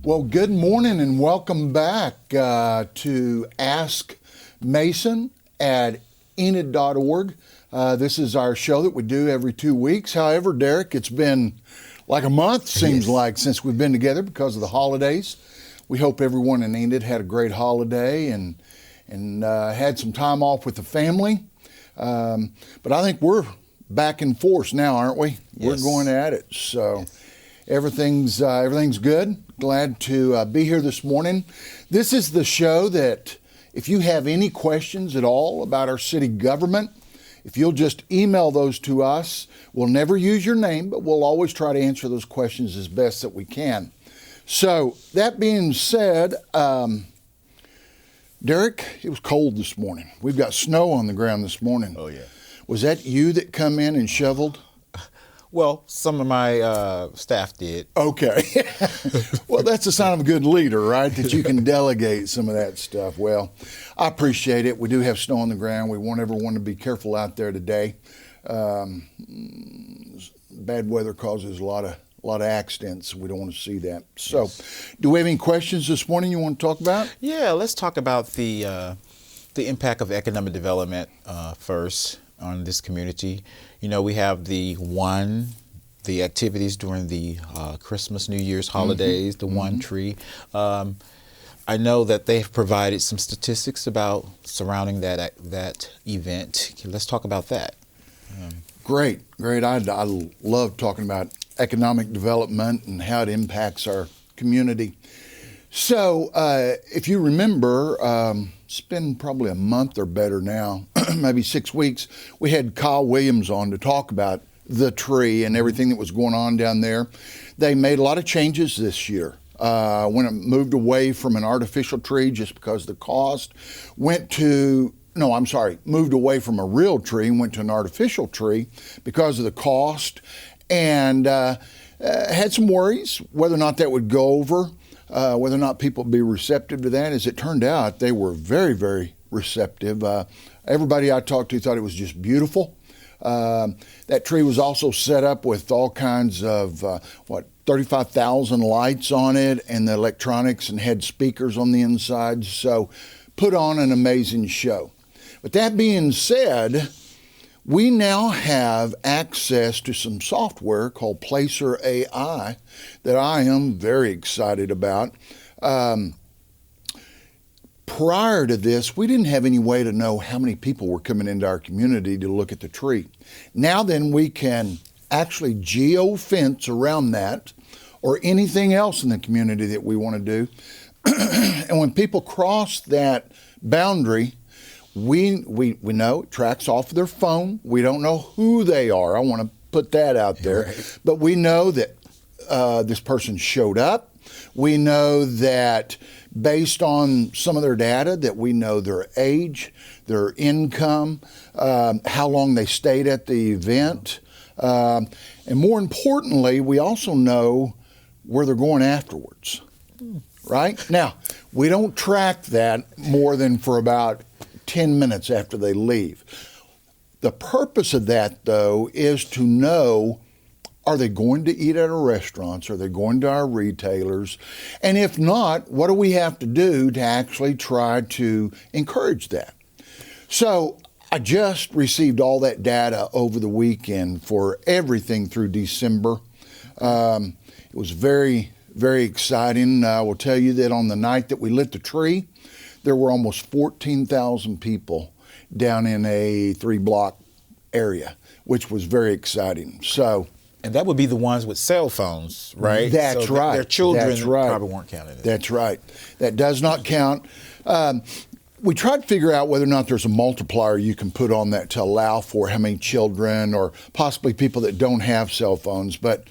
Well, good morning and welcome back to Ask Mason at enid.org. This is our show that we do every 2 weeks. However, Derrick, it's been like a month, seems like, since we've been together because of the holidays. We hope everyone in Enid had a great holiday and had some time off with the family. But I think we're back in force now, aren't we? Yes. We're going at it. So everything's good. Glad to be here this morning. This is the show that if you have any questions at all about our city government, if you'll just email those to us, we'll never use your name, but we'll always try to answer those questions as best that we can. So that being said, Derrick, it was cold this morning. We've got snow on the ground this morning. Oh, yeah. Was that you that come in and shoveled? Well, some of my staff did. Okay. Well, that's a sign of a good leader, right? That you can delegate some of that stuff. Well, I appreciate it. We do have snow on the ground. We want everyone to be careful out there today. Bad weather causes a lot of accidents. We don't want to see that. So, yes. Do we have any questions this morning you want to talk about? Yeah, let's talk about the impact of economic development first on this community. You know, we have the activities during the Christmas, New Year's holidays, the one tree. I know that they've provided some statistics about surrounding that event. Let's talk about that. Great. I love talking about economic development and how it impacts our community. So if you remember, it's been probably a month or better now, maybe 6 weeks, we had Kyle Williams on to talk about the tree and everything that was going on down there. They made a lot of changes this year. When it moved away from an artificial tree just because of the cost, moved away from a real tree and went to an artificial tree because of the cost, and had some worries whether or not that would go over. Whether or not people would be receptive to that. As it turned out, they were very, very receptive. Everybody I talked to thought it was just beautiful. That tree was also set up with all kinds of, 35,000 lights on it, and the electronics, and had speakers on the inside. So put on an amazing show. But that being said, we now have access to some software called Placer AI that I am very excited about. Prior to this, we didn't have any way to know how many people were coming into our community to look at the tree. Now then, we can actually geo-fence around that or anything else in the community that we want to do. And when people cross that boundary, we know it tracks off of their phone. We don't know who they are. I want to put that out there. Right. But we know that this person showed up. We know that based on some of their data that we know their age, their income, how long they stayed at the event. And more importantly, we also know where they're going afterwards. Right? Now, we don't track that more than for about 10 minutes after they leave. The purpose of that, though, is to know, are they going to eat at our restaurants? Are they going to our retailers? And if not, what do we have to do to actually try to encourage that? So I just received all that data over the weekend for everything through December. It was very, very exciting. I will tell you that on the night that we lit the tree, there were almost 14,000 people down in a 3-block area, which was very exciting. So, and that would be the ones with cell phones, right? That's so right. Their children That's right. probably weren't counted. That's right. That does not count. We tried to figure out whether or not there's a multiplier you can put on that to allow for how many children or possibly people that don't have cell phones, but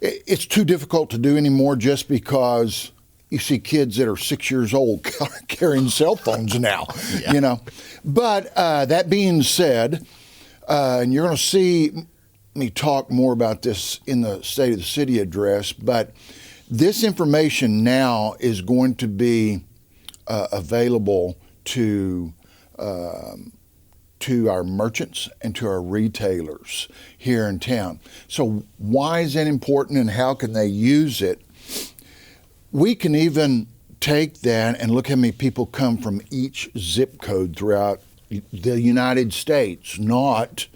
it's too difficult to do anymore just because you see kids that are 6 years old carrying cell phones now, you know. But that being said, and you're going to see me talk more about this in the State of the City address, but this information now is going to be available to our merchants and to our retailers here in town. So why is that important and how can they use it? we can even take that and look how many people come from each zip code throughout the United States, not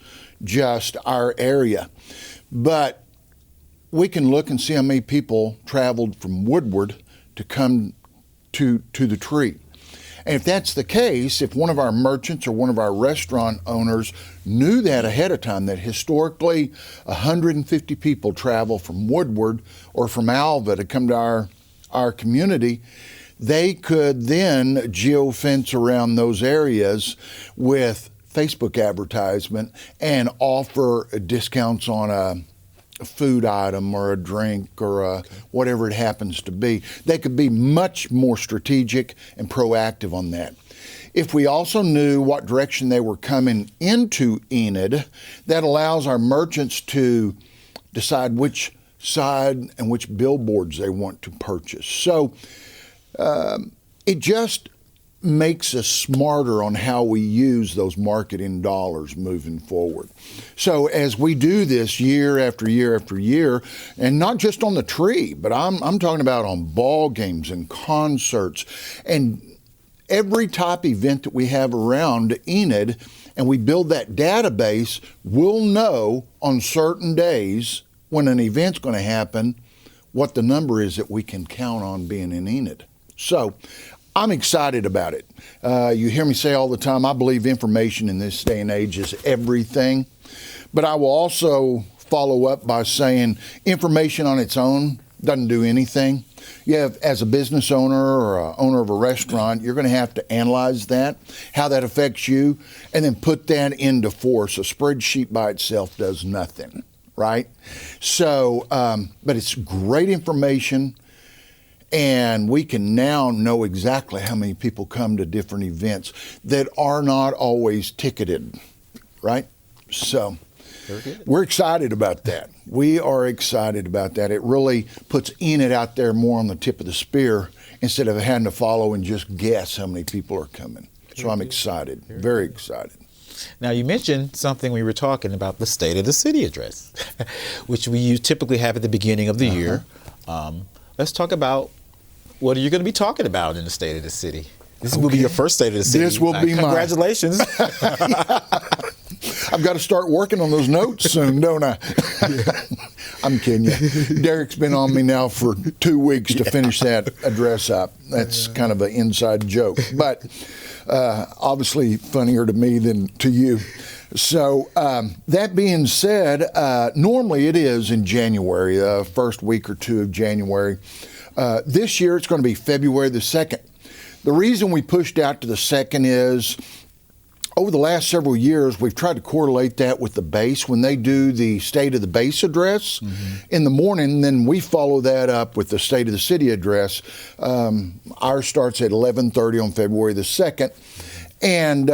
just our area. But we can look and see how many people traveled from Woodward to come to the tree. And if that's the case, if one of our merchants or one of our restaurant owners knew that ahead of time, that historically 150 people travel from Woodward or from Alva to come to our community, they could then geofence around those areas with Facebook advertisement and offer discounts on a food item or a drink or whatever it happens to be. They could be much more strategic and proactive on that. If we also knew what direction they were coming into Enid, that allows our merchants to decide which side and which billboards they want to purchase. So it just makes us smarter on how we use those marketing dollars moving forward. So as we do this year after year after year, and not just on the tree, but I'm talking about on ball games and concerts and every type event that we have around Enid, and we build that database, we'll know on certain days when an event's going to happen what the number is that we can count on being in Enid. So I'm excited about it. You hear me say all the time, I believe information in this day and age is everything. But I will also follow up by saying information on its own doesn't do anything. You have, as a business owner or a owner of a restaurant, you're going to have to analyze that, how that affects you, and then put that into force. A spreadsheet by itself does nothing, right? So, but it's great information. And we can now know exactly how many people come to different events that are not always ticketed, right? So we're excited about that. We are excited about that. It really puts Enid out there more on the tip of the spear instead of having to follow and just guess how many people are coming. So I'm excited, very excited. Now, you mentioned something we were talking about, the State of the City address, which we typically have at the beginning of the year. Let's talk about what are you going to be talking about in the State of the City? This will be your first State of the City. This will be congratulations. I've got to start working on those notes soon, don't I? I'm kidding you. Derrick's been on me now for 2 weeks to finish that address up. That's kind of an inside joke, but obviously funnier to me than to you. So that being said, normally it is in January, first week or two of January. This year it's going to be February the 2nd. The reason we pushed out to the 2nd is over the last several years, we've tried to correlate that with the base. When they do the State of the Base address in the morning, then we follow that up with the State of the City address. Ours starts at 11:30 on February the 2nd. And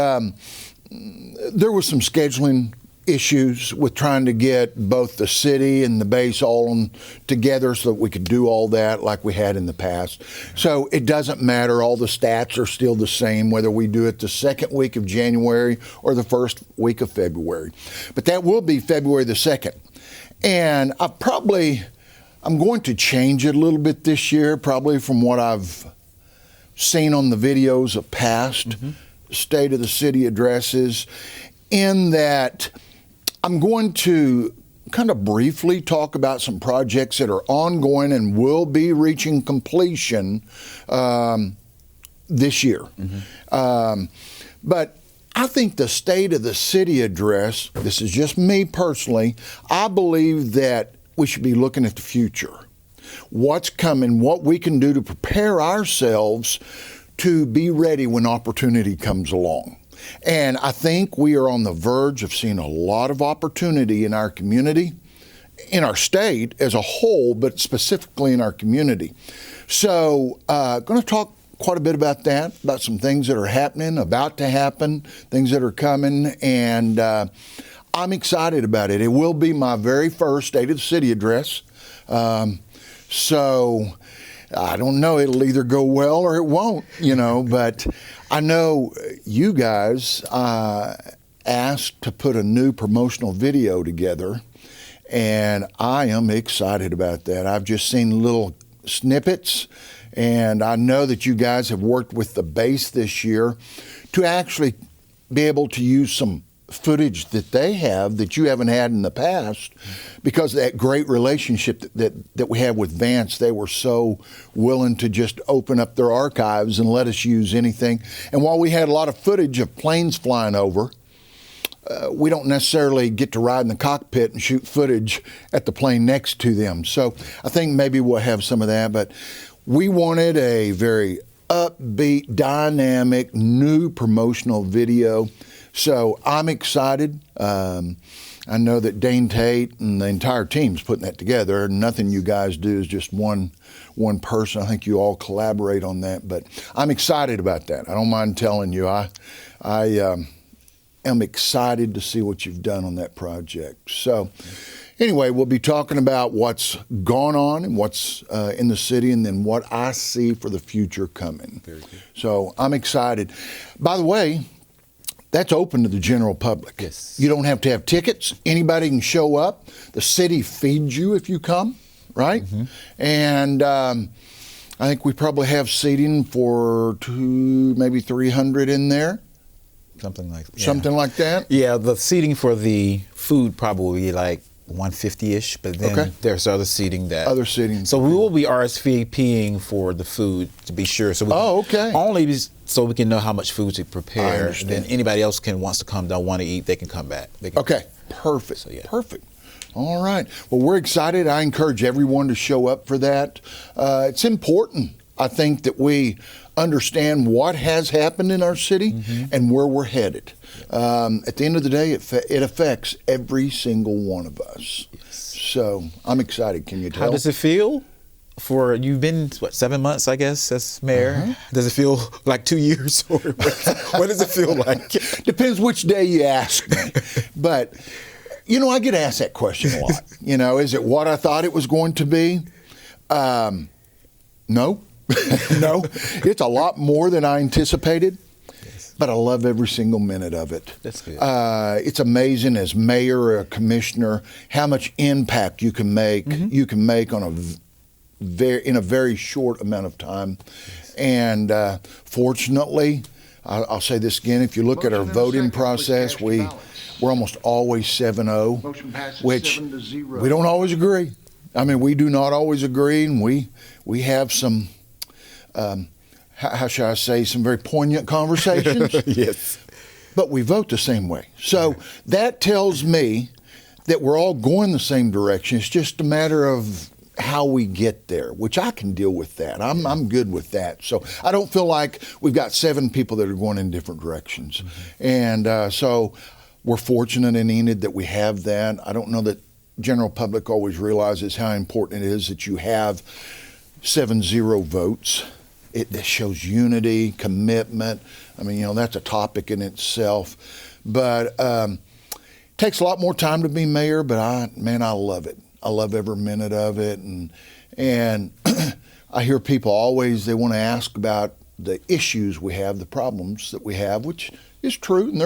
there was some scheduling issues with trying to get both the city and the base all on together so that we could do all that like we had in the past. So it doesn't matter. All the stats are still the same, whether we do it the second week of January or the first week of February. But that will be February the 2nd. And I'm going to change it a little bit this year, probably from what I've seen on the videos of past State of the City addresses, in that I'm going to kind of briefly talk about some projects that are ongoing and will be reaching completion this year. But I think the State of the City address, this is just me personally, I believe that we should be looking at the future. What's coming, what we can do to prepare ourselves to be ready when opportunity comes along. And I think we are on the verge of seeing a lot of opportunity in our community, in our state as a whole, but specifically in our community. So going to talk quite a bit about that, about some things that are happening, about to happen, things that are coming, and I'm excited about it. It will be my very first State of the City address. So I don't know, it'll either go well or it won't, but I know you guys asked to put a new promotional video together, and I am excited about that. I've just seen little snippets, And I know that you guys have worked with the base this year to actually be able to use some footage that they have that you haven't had in the past, because of that great relationship that we have with Vance. They were so willing to just open up their archives and let us use anything. And while we had a lot of footage of planes flying over, we don't necessarily get to ride in the cockpit and shoot footage at the plane next to them. So I think maybe we'll have some of that, but we wanted a very upbeat, dynamic, new promotional video. So I'm excited. I know that Dane Tate and the entire team's putting that together. Nothing you guys do is just one person. I think you all collaborate on that, but I'm excited about that. I don't mind telling you, I am excited to see what you've done on that project. So anyway, we'll be talking about what's gone on and what's in the city, and then what I see for the future coming. Very good. So I'm excited. By the way, that's open to the general public. Yes. You don't have to have tickets. Anybody can show up. The city feeds you if you come, right? Mm-hmm. And I think we probably have seating for 200, maybe 300 in there. Something like that. Something like that? Yeah, the seating for the food probably like 150-ish, but then there's other seating that. Other seating. So we will be RSVPing for the food to be sure. So we only so we can know how much food to prepare. And then anybody else wants to come, don't want to eat, they can come back. Okay, perfect. So, yeah. Perfect. All right. Well, we're excited. I encourage everyone to show up for that. It's important, I think, that we understand what has happened in our city and where we're headed. At the end of the day, it affects every single one of us. Yes. So I'm excited. Can you tell? How does it feel? You've been, 7 months, I guess, as mayor. Does it feel like 2 years? Or what does it feel like? Depends which day you ask me. But, I get asked that question a lot. Is it what I thought it was going to be? No. No, it's a lot more than I anticipated, but I love every single minute of it. That's good. It's amazing as mayor or a commissioner how much impact you can make. You can make on in a very short amount of time. Yes. And fortunately, I'll say this again: if you look at our voting process, we're almost always 7-0, which 7-0. We don't always agree. I mean, we do not always agree, and we have some. How shall I say, some very poignant conversations. Yes. But we vote the same way. So that tells me that we're all going the same direction. It's just a matter of how we get there, which I can deal with that. I'm good with that. So I don't feel like we've got 7 people that are going in different directions. And so we're fortunate in Enid that we have that. I don't know that general public always realizes how important it is that you have 7-0 votes. It shows unity, commitment. I mean, that's a topic in itself. But it takes a lot more time to be mayor, but I love it. I love every minute of it. And I hear people always, they want to ask about the issues we have, the problems that we have, which is true, and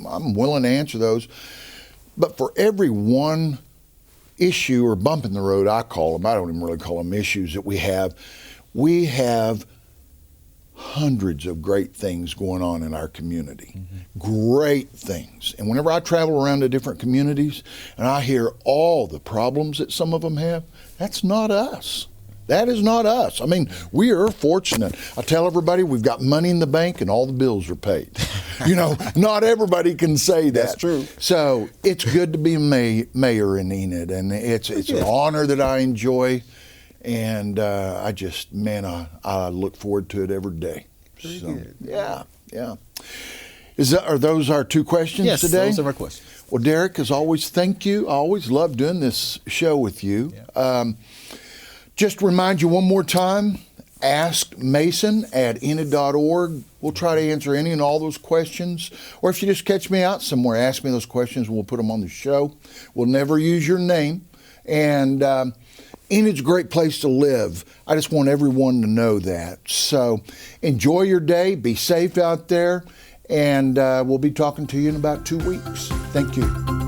I'm willing to answer those. But for every one issue or bump in the road, I call them, I don't even really call them issues that we have hundreds of great things going on in our community. Great things. And whenever I travel around to different communities and I hear all the problems that some of them have, that's not us. That is not us. I mean, we are fortunate. I tell everybody we've got money in the bank and all the bills are paid. Not everybody can say that. That's true. So it's good to be mayor in Enid, and it's an honor that I enjoy. And I look forward to it every day. Very good. Yeah. Are those our 2 questions today? Yes, those are our questions. Well, Derrick, as always, thank you. I always love doing this show with you. Yeah. Just remind you one more time, ask Mason at enid.org. We'll try to answer any and all those questions. Or if you just catch me out somewhere, ask me those questions and we'll put them on the show. We'll never use your name. And Enid's a great place to live. I just want everyone to know that. So enjoy your day. Be safe out there. And we'll be talking to you in about 2 weeks. Thank you.